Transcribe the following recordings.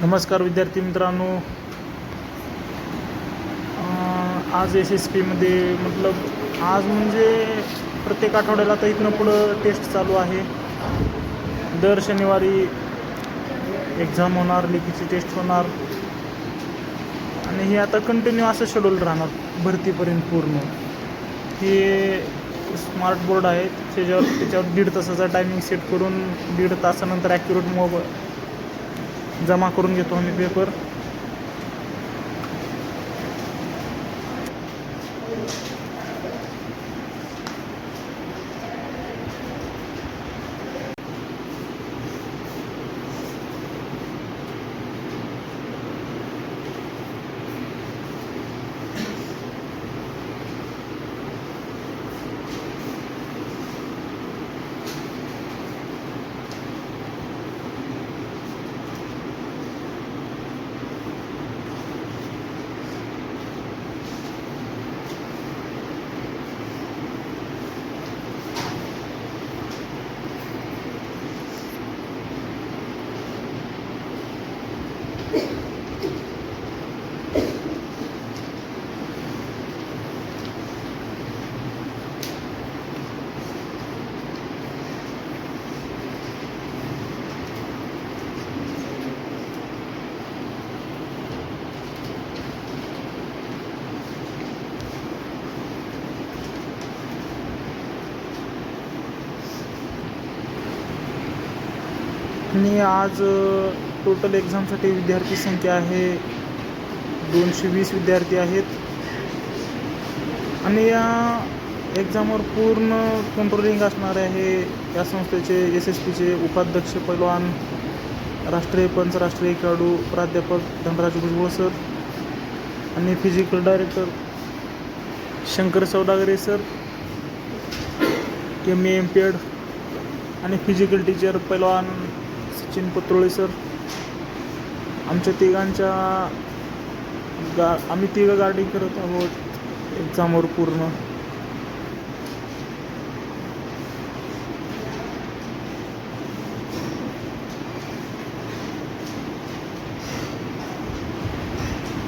नमस्कार विद्यार्थी मित्रांनो. आज SSPमध्ये आज म्हणजे प्रत्येक आठवड्याला तर इथनं पुढं टेस्ट चालू आहे. दर शनिवारी एक्झाम होणार, लेखीची टेस्ट होणार आणि हे आता कंटिन्यू असं शेड्यूल राहणार भरतीपर्यंत पूर्ण. हे स्मार्ट बोर्ड आहे, त्याच्यावर 1.5 तासाचा टायमिंग सेट करून 1.5 तासानंतर ॲक्युरेट जमा करून घेतो आम्ही पेपर. आणि आज टोटल एक्झामसाठी विद्यार्थी संख्या आहे 220 विद्यार्थी आहेत. आणि या एक्झामवर पूर्ण कंट्रोलिंग असणार आहे. या संस्थेचे SSPचे उपाध्यक्ष पैलवान, राष्ट्रीय पंच, राष्ट्रीय खेळाडू प्राध्यापक धनराज भुजबळ सर आणि physical director Shankar Saudagare sir, MA MPED आणि फिजिकल टीचर पैलवान सचिन पत्रोळे सर. आमच्या तिघांच्या आम्ही तिघं गार्डिंग करत आहोत एक्झामवर पूर्ण.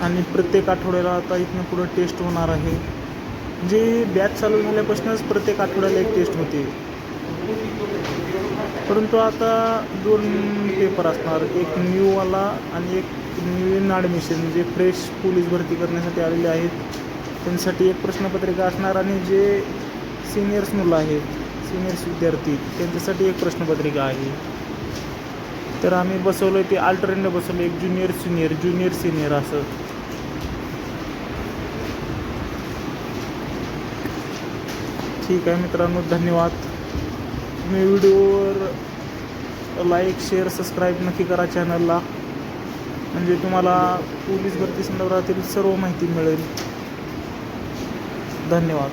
आणि प्रत्येक आठवड्याला आता इथनं पुढं टेस्ट होणार आहे. जे बॅच चालू झाल्यापासूनच प्रत्येक आठवड्याला एक टेस्ट होते, परंतु आता 2 पेपर असणार, एक न्यूवाला आणि एक न्यू इन ॲडमिशन. जे फ्रेश पोलीस भरती करण्यासाठी आलेले आहेत त्यांच्यासाठी एक प्रश्नपत्रिका असणार आणि जे सिनियर्स मुलं आहेत, सिनियर्स विद्यार्थी, त्यांच्यासाठी एक प्रश्नपत्रिका आहे. तर आम्ही बसवलं ते अल्टरनेट बसवलं, एक ज्युनियर सिनियर असं. ठीक आहे मित्रांनो, धन्यवाद. तुम्ही व्हिडिओवर लाईक, शेअर, सबस्क्राईब नक्की करा चॅनलला, म्हणजे तुम्हाला पोलीस भरती संदर्भातील सर्व माहिती मिळेल. धन्यवाद.